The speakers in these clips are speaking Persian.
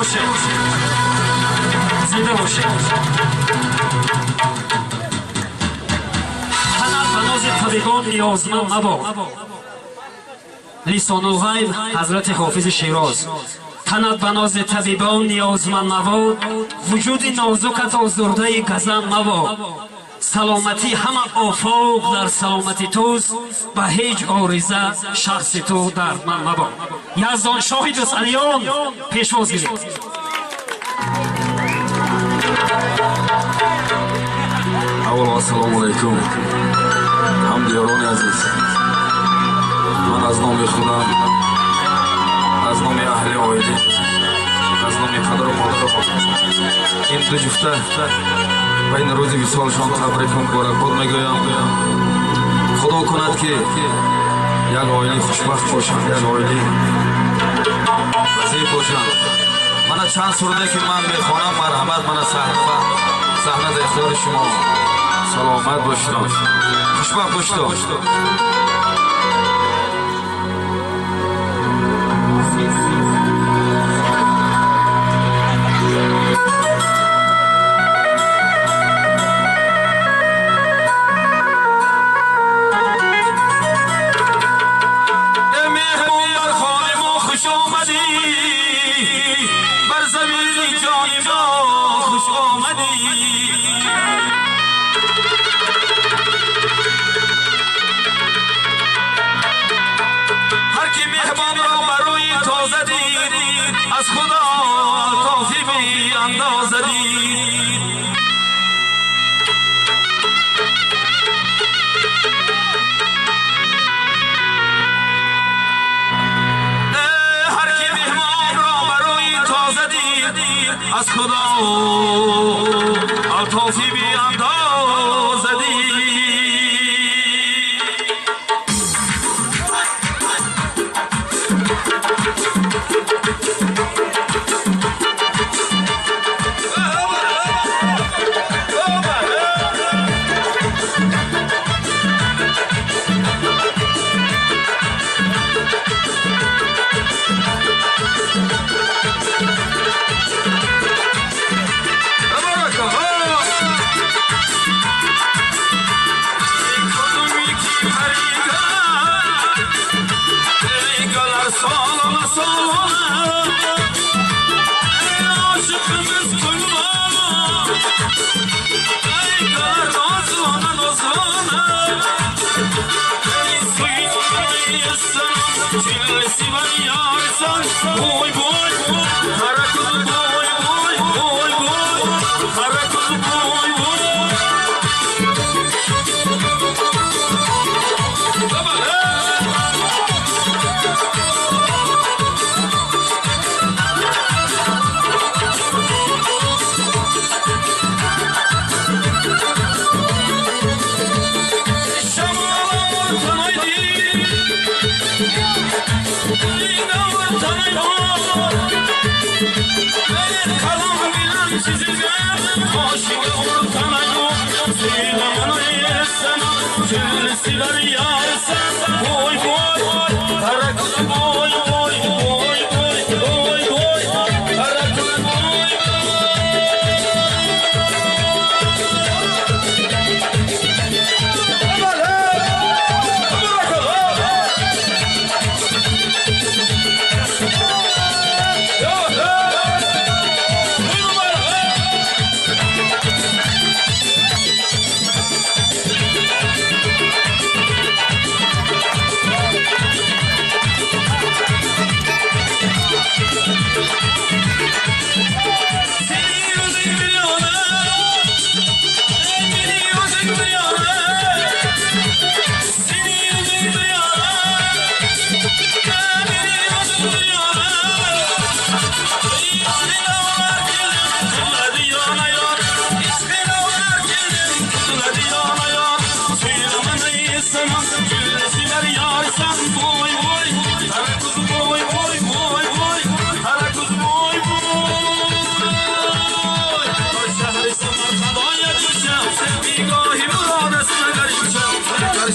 باشه زنده باشه تنت به ناز طبیبان نیازمند مباد لیسان الغیب حضرت حافظ شیراز تنت به ناز طبیبان نیازمند مباد وجود نازکت آزرده گزن مباد سلامتی همه آفاق در سلامتی توست به هیچ آرزه شخص تو دردمند مباد یزدان شاه دوست علیان پیشواز گیرید اول السلام علیکم همدیاران عزیز من از نام خودم از نام اهل عایله از نام پدر و مادر این دو جفته بین روز وصالشان تبریک و مبارکباد میگویم خدا کند که یک عایله خوشبخت باشند یک عایله وظیف باشند من چند سروده که من میخوانم مرحمت من صحنه در اختیار شما سلامت باشید خوشبخت باشید از خدا توفیق بی اندازه دید هر کی مهمان را برای تازه دید از خدا توفیق بی اندازه دید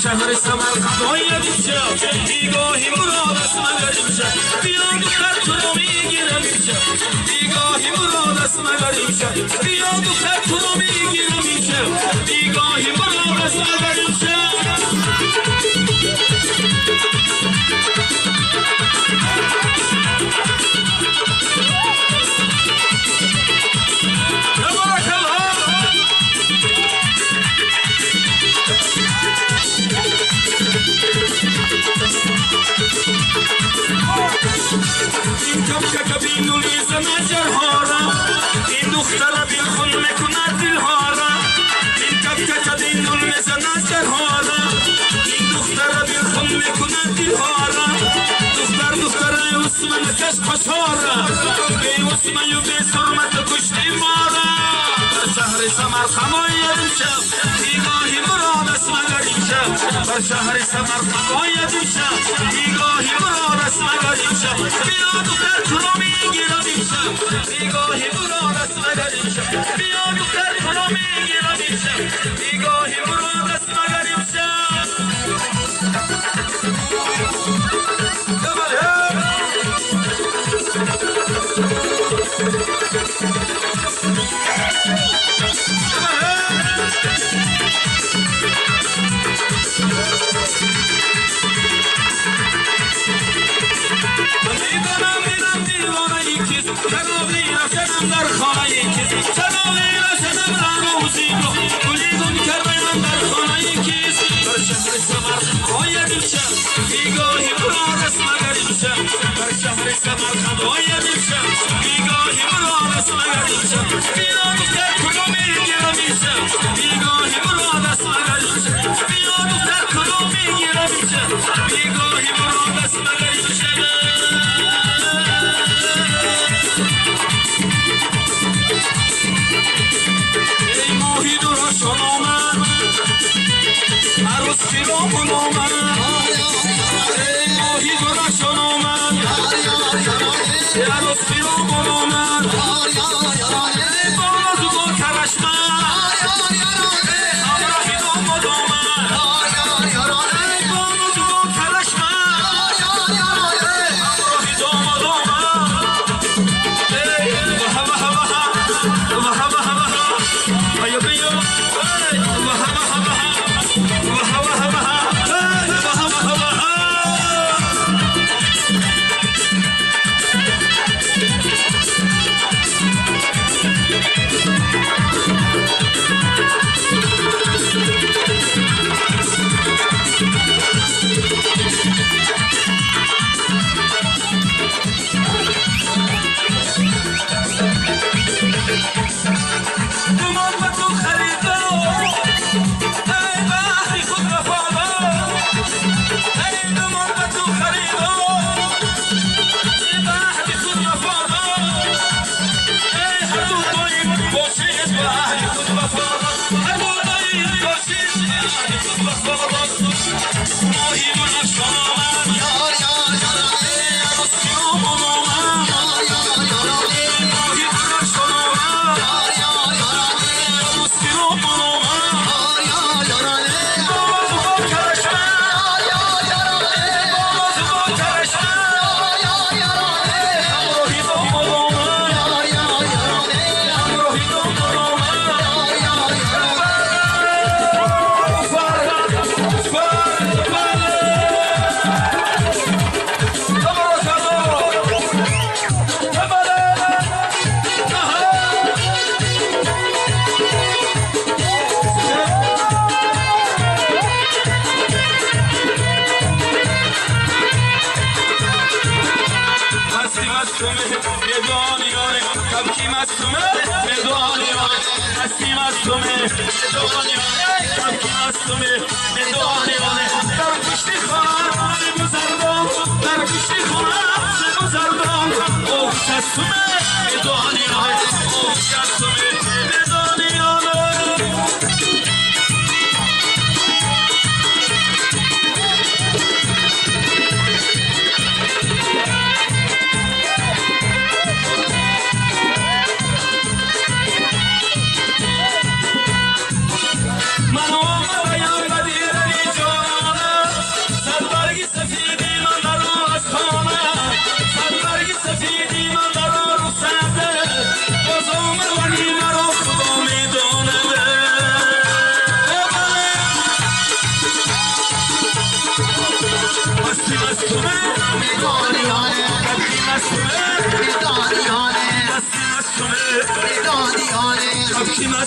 شهر سمرقند باید میشه بیگاهی مراد است مگر میشه بیا دختر تو رو میگیرم میشه مگر امشب بیا دختر تو رو میگیرم امشب بیگاهی مرا بس مگر امشب این کبکه بینون میزنه جرها را این دختر بیخون میکنه دلها را این کبکه بینون میزنه جرها را این دختر بیخون میکنه دلها را دختر عثمان کش پشارا بی عثمان و بی سرمت کشتی مارا بر شهر سمرقند آید امشب بیگاهی مرا بس مگر امشب بر شهر سمرقند آید امشب بیگاهی مرا بس مگر امشب بیا دختر تو رو میگیرم امشب بیگاهی مرا بس مگر امشب بیا دختر تو رو میگیرم امشب بیگاهی مرا بس مگر امشب بیگاهی مرا بس مگر امشب بر شهر سمرقند آید امشب بیگاهی مرا بس مگر امشب بیا دختر تو رو میگیرم امشب بیگاهی مرا بس مگر امشب بیا دختر تو رو میگیرم امشب بیگاهی مرا بس مگر امشب ای ماهی درشان آمد عروس خیرامون آمد عروس خیرامون آمد ای باز و گل کرشمن همراهی داماد آمد ای باز و گل کرشمن همراهی داماد آمد ای وها وها وها وها وها وها بیا بیا وها وها وها وها وها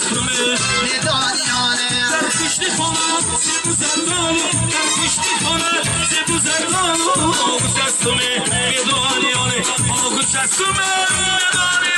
شستمه در کشتی خانه زیبو زردانو در کشتی خانه زیبو زردانو آگو شستمه میدانیانه آگو شستمه میدانیانه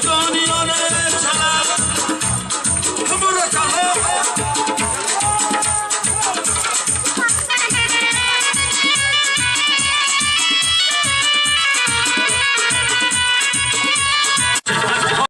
Doniane,